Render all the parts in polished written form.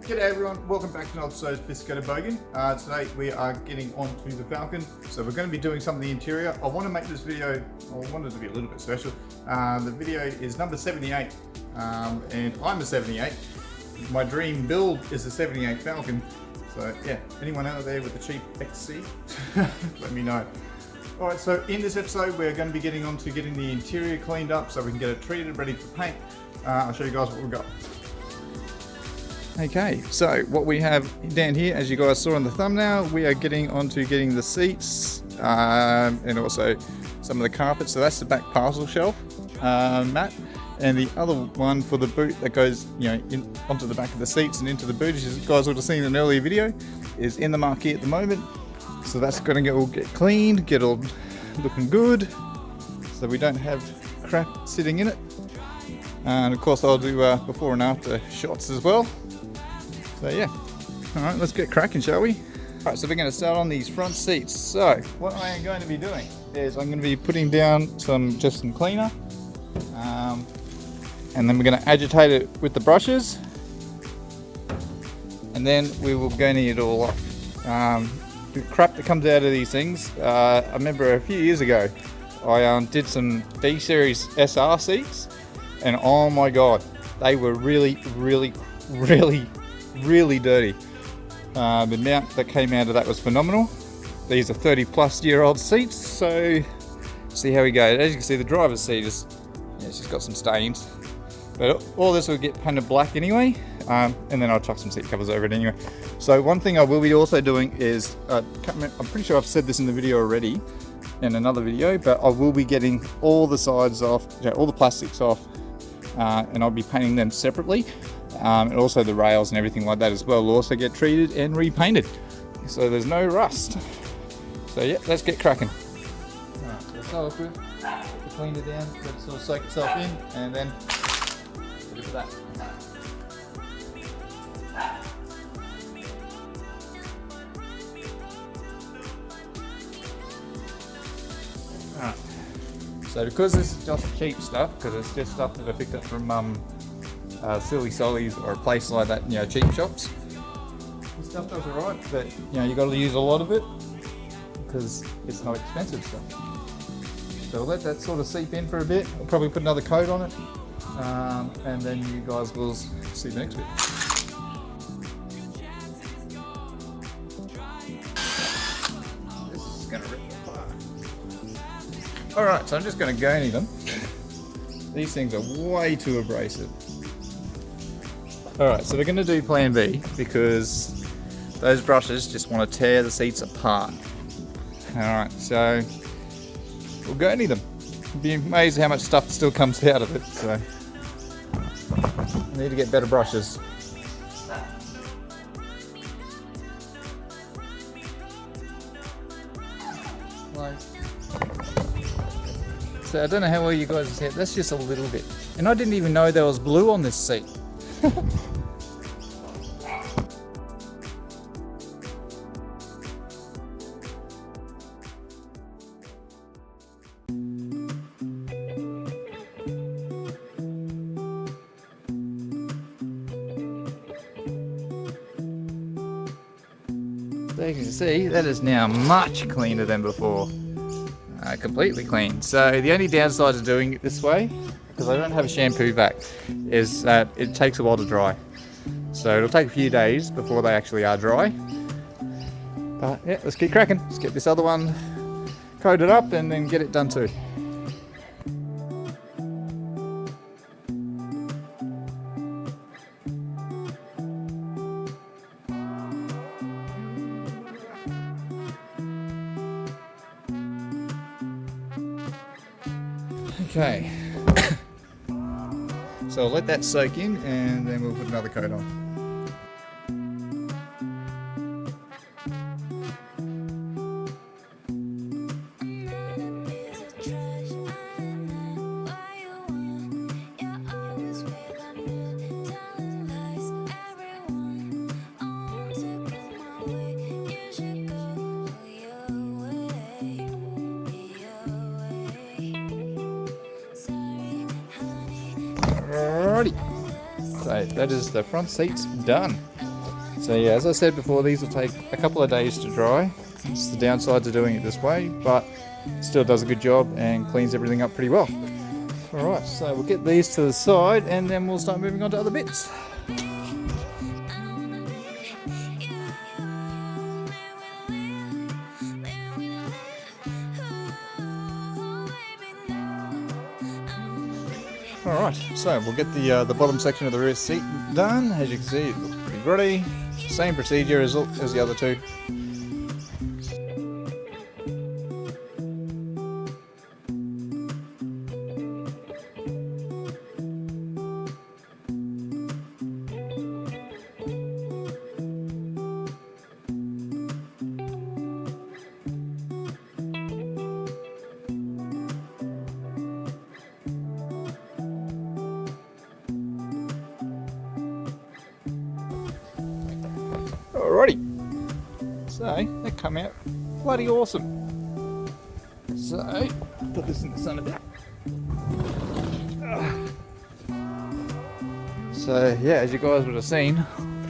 G'day everyone, welcome back to another episode of Sophisticated Bogan. Today we are getting onto the Falcon. So we're going to be doing some of the interior. I want to make this video, I wanted to be a little bit special. The video is number 78, and I'm a 78. My dream build is a 78 Falcon. So yeah, anyone out there with a cheap XC, let me know. Alright, so in this episode we're going to be getting on to getting the interior cleaned up so we can get it treated, ready for paint. I'll show you guys what we've got. Okay, so what we have down here, as you guys saw in the thumbnail, we are getting onto getting the seats and also some of the carpet. So that's the back parcel shelf mat, and the other one for the boot that goes, onto the back of the seats and into the boot, as you guys would have seen in an earlier video, is in the marquee at the moment. So that's going to get cleaned, get all looking good, so we don't have crap sitting in it. And of course I'll do before and after shots as well. So yeah, alright, let's get cracking, shall we? Alright, so we're going to start on these front seats. So what I am going to be doing is I'm going to be putting down some cleaner, and then we're going to agitate it with the brushes, and then we will go neat it all off. The crap that comes out of these things, I remember a few years ago I did some B series SR seats, and oh my god, they were really dirty. The mount that came out of that was phenomenal. These are 30+ year old seats, so see how we go. As you can see, the driver's seat is, it's just got some stains, but all this will get painted black anyway, and then I'll chuck some seat covers over it anyway. So one thing I will be also doing is, I'm pretty sure I've said this in the video already, in another video, but I will be getting all the sides off, all the plastics off, and I'll be painting them separately. And also the rails and everything like that as well will also get treated and repainted, so there's no rust. So yeah, let's get cracking. Alright, so start off with, clean it down, let it sort of soak itself in, and then a bit of that. Alright, so because this is just cheap stuff, because it's just stuff that I picked up from Silly Solly's or a place like that, cheap shops. This stuff does alright, but you got to use a lot of it because it's not expensive stuff. So we'll let that sort of seep in for a bit. I'll probably put another coat on it, and then you guys will see the next bit. This is going to rip it apart. Alright, so I'm just going to gurney them. These things are way too abrasive. Alright, so we're going to do plan B because those brushes just want to tear the seats apart. Alright, so we'll go near them. You'll be amazed how much stuff still comes out of it, so I need to get better brushes. So I don't know how well you guys see it, that's just a little bit. And I didn't even know there was blue on this seat. So you can see that is now much cleaner than before. Completely clean. So the only downside to doing it this way, because I don't have a shampoo vac, is that it takes a while to dry. So it'll take a few days before they actually are dry. But yeah, let's keep cracking. Let's get this other one coated up and then get it done too. Okay. So I'll let that soak in and then we'll put another coat on. Alrighty. So that is the front seats done. So yeah, as I said before, these will take a couple of days to dry. It's the downside to doing it this way, but still does a good job and cleans everything up pretty well. Alright, so we'll get these to the side and then we'll start moving on to other bits. Alright, so we'll get the bottom section of the rear seat done. As you can see, it looks pretty grotty. Same procedure as the other two. Alrighty, so they come out bloody awesome. So, put this in the sun a bit. So yeah, as you guys would have seen,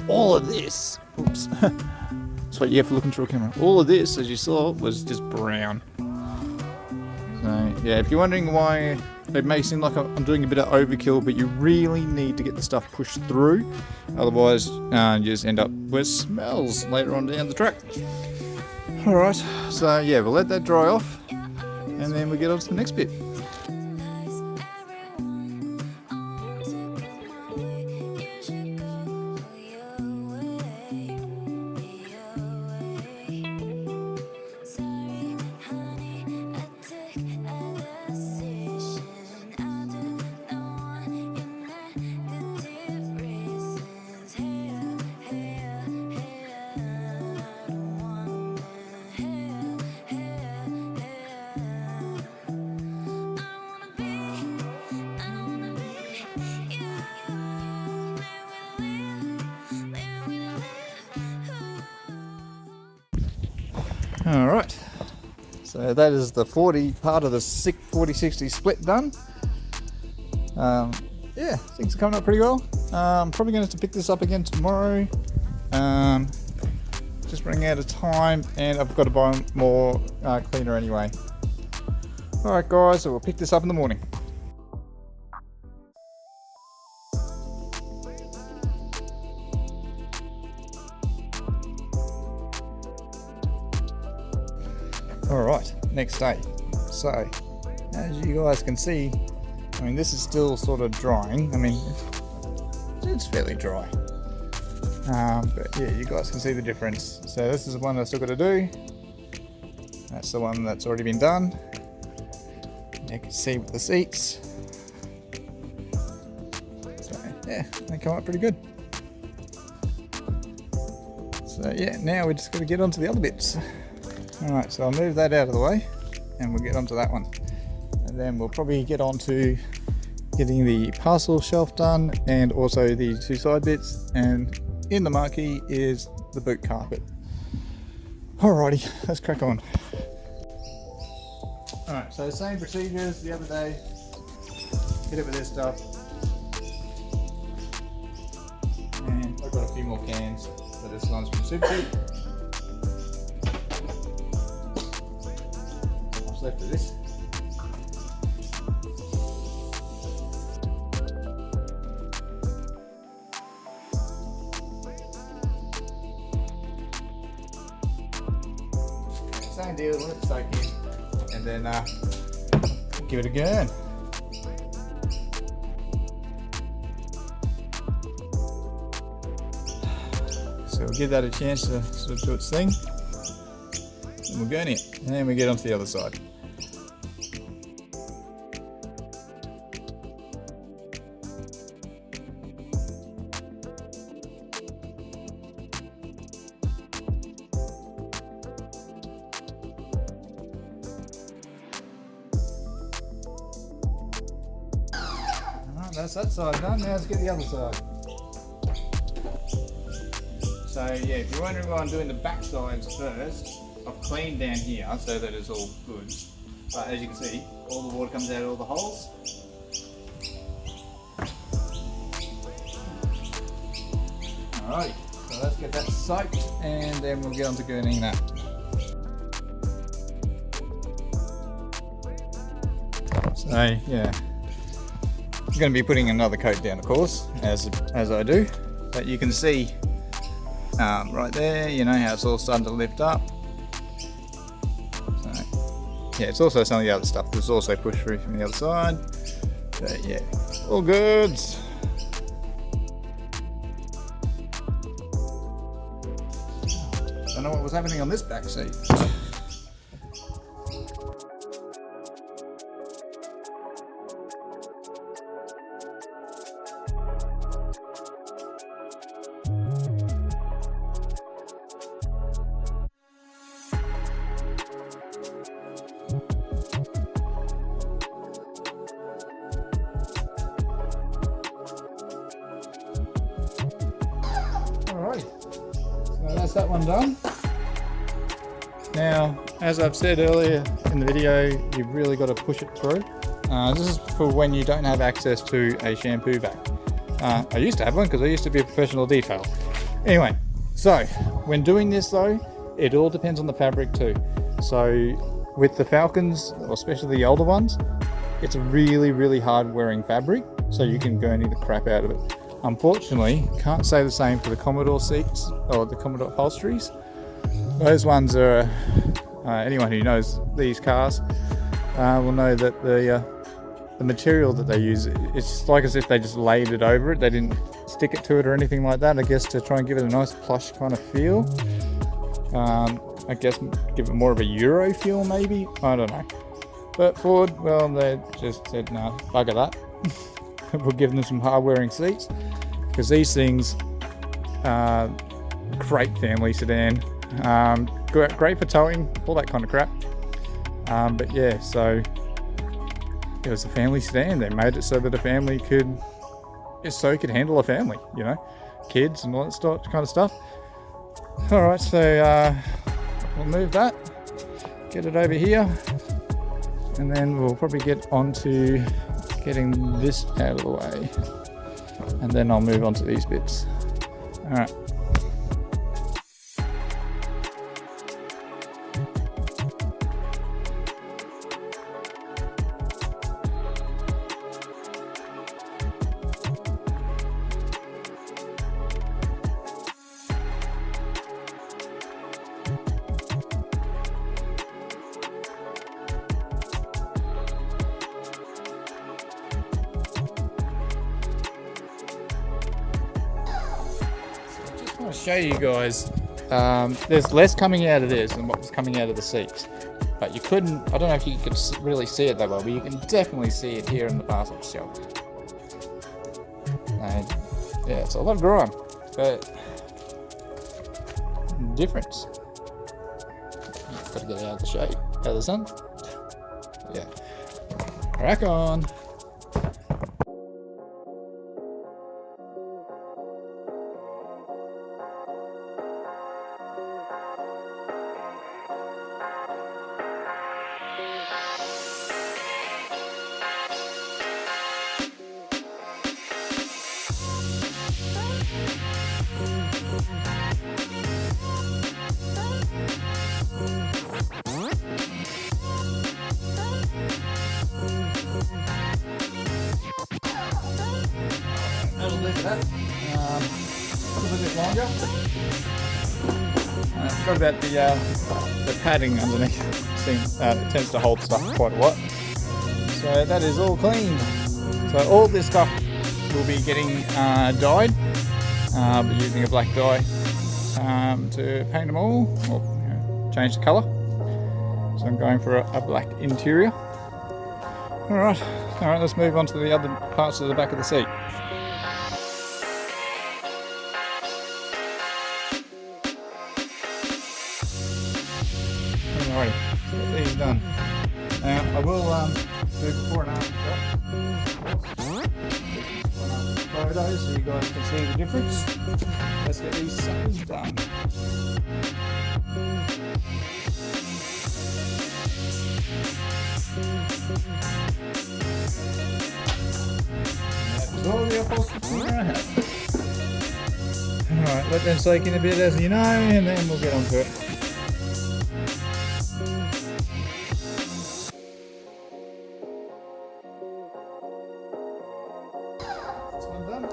all of this, oops, that's what you get for looking through a camera. All of this, as you saw, was just brown. So yeah, if you're wondering why it may seem like I'm doing a bit of overkill, but you really need to get the stuff pushed through, otherwise you just end up with smells later on down the track. Alright, so yeah, we'll let that dry off and then we'll get on to the next bit. Alright, so that is the 40 part of the 40-60 split done. Yeah, things are coming up pretty well. I'm probably going to have to pick this up again tomorrow. Just running out of time and I've got to buy more cleaner anyway. Alright guys, so we'll pick this up in the morning. Alright, next day. So, as you guys can see, I mean this is still sort of drying. I mean, it's fairly dry. But yeah, you guys can see the difference. So this is the one I've still got to do. That's the one that's already been done. You can see with the seats. So yeah, they come out pretty good. So yeah, now we just got to get on to the other bits. Alright, so I'll move that out of the way and we'll get onto that one. And then we'll probably get on to getting the parcel shelf done and also the two side bits, and in the marquee is the boot carpet. Alrighty, let's crack on. Alright, so same procedure as the other day. Hit it with this stuff. And I've got a few more cans, so this one's from Super Cheap. What's left of this? Same deal, let it soak in, and then give it a go. So we'll give that a chance to sort of do its thing, and we'll go in it, and then we get onto the other side. That's that side done. Now let's get the other side. So yeah, if you're wondering why I'm doing the back sides first, I've cleaned down here so that it's all good. But as you can see, all the water comes out of all the holes. Alrighty, so let's get that soaked, and then we'll get on to gurneying that. So yeah, I'm going to be putting another coat down, of course, as I do. But you can see right there, you know how it's all starting to lift up. So yeah, it's also some of the other stuff that's also pushed through from the other side. But yeah, all goods. Don't know what was happening on this back seat. So that's that one done. Now, as I've said earlier in the video, you've really got to push it through. This is for when you don't have access to a shampoo bag. I used to have one because I used to be a professional detailer. Anyway, so when doing this though, it all depends on the fabric too. So with the Falcons, or especially the older ones, it's a really hard wearing fabric, so you can gurney the crap out of it. Unfortunately, can't say the same for the Commodore seats or the Commodore upholsteries. Those ones are, anyone who knows these cars will know that the material that they use, it's like as if they just laid it over it. They didn't stick it to it or anything like that, I guess, to try and give it a nice plush kind of feel. I guess give it more of a Euro feel maybe, I don't know. But Ford, well, they just said no, bugger that. We'll give them some hard wearing seats, because these things are great family sedan, great for towing, all that kind of crap. But yeah, so it was a family sedan. They made it so that a family could handle a family, you know, kids and all that kind of stuff. All right, so we'll move that, get it over here, and then we'll probably get on to getting this out of the way, and then I'll move on to these bits. All right. I want to show you guys, there's less coming out of this than what was coming out of the seats, but you couldn't, I don't know if you could really see it that well, but you can definitely see it here in the parcel shelf. And yeah, it's a lot of grime, but difference. Got to get it out of the shade, out of the sun. Yeah, crack on. That'll leave that a little bit longer. I forgot about the padding underneath. It tends to hold stuff quite a lot. So that is all cleaned. So all this stuff will be getting dyed, but using a black dye to paint them all, or change the colour. So I'm going for a black interior. Alright, let's move on to the other parts of the back of the seat. Alrighty, so get these done. Now I will do before and after photos so you guys can see the difference. Let's get these suckers done. That was all the upholstery I had. Alright, let them soak in a bit as you know, and then we'll get onto it. This one done.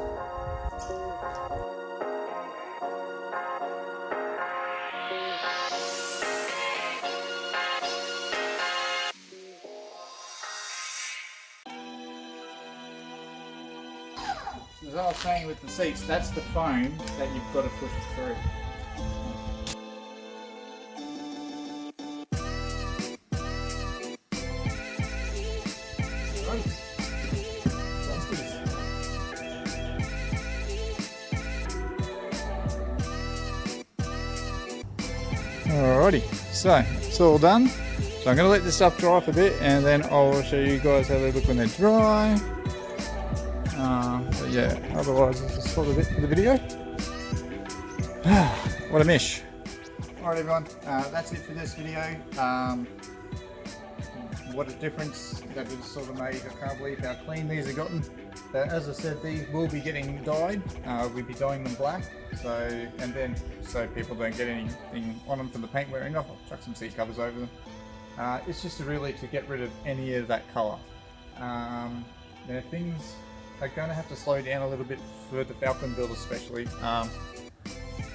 As I was saying with the seats, that's the foam that you've got to push through. Alrighty, so it's all done. So I'm going to let this stuff dry for a bit, and then I'll show you guys how they look when they're dry. But yeah, otherwise this is sort of it for the video. What a mish. Alright everyone, that's it for this video. What a difference that has sort of made. I can't believe how clean these have gotten. As I said, these will be getting dyed. We'll be dyeing them black, so people don't get anything on them from the paint wearing off. I'll chuck some seat covers over them. It's just really to get rid of any of that colour. Things are going to have to slow down a little bit for the Falcon build especially.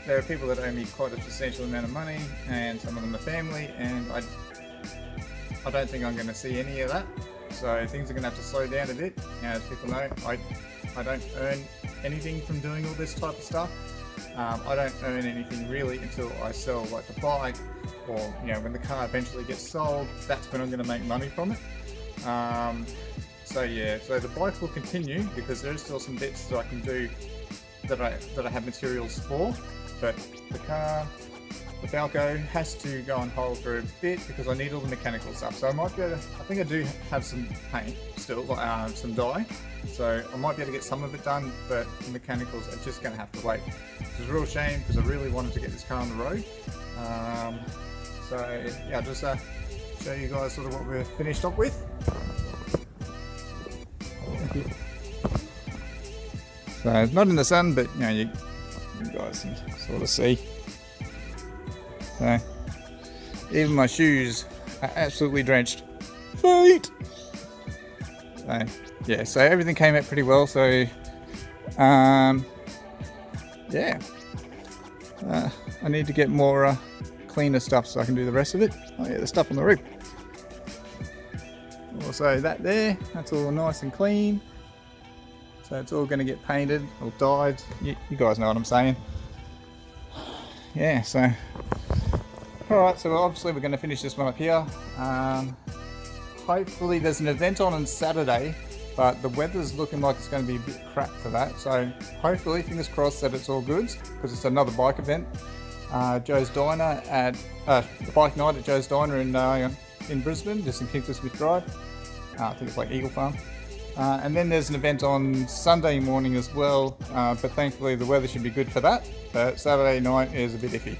There are people that owe me quite a substantial amount of money, and some of them are family, and I don't think I'm going to see any of that. So things are going to have to slow down a bit. As people know, I don't earn anything from doing all this type of stuff. I don't earn anything really until I sell like the bike, or when the car eventually gets sold, that's when I'm going to make money from it. So yeah, so the bike will continue because there are still some bits that I can do that I have materials for, but the car, the Falco, has to go on hold for a bit because I need all the mechanical stuff. So I might be able to, I think I do have some paint still, some dye, so I might be able to get some of it done, but the mechanicals are just going to have to wait. It's a real shame because I really wanted to get this car on the road. So yeah, I'll just show you guys sort of what we're finished up with. So it's not in the sun, but you guys can sort of see. So even my shoes are absolutely drenched. Feet! So yeah, so everything came out pretty well. So yeah, I need to get more cleaner stuff so I can do the rest of it. Oh yeah, the stuff on the roof. Also that there, that's all nice and clean. So it's all going to get painted or dyed. You guys know what I'm saying. Yeah, so alright, so obviously we're going to finish this one up here. Hopefully there's an event on Saturday, but the weather's looking like it's going to be a bit crap for that. So hopefully, fingers crossed that it's all good, because it's another bike event. Joe's Diner at the bike night at Joe's Diner in Brisbane, just in Kingston Smith Drive. I think it's like Eagle Farm. And then there's an event on Sunday morning as well, but thankfully the weather should be good for that. But Saturday night is a bit iffy.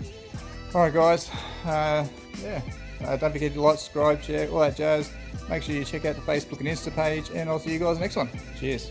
Alright guys, yeah, don't forget to like, subscribe, share, all that jazz. Make sure you check out the Facebook and Insta page, and I'll see you guys next one. Cheers.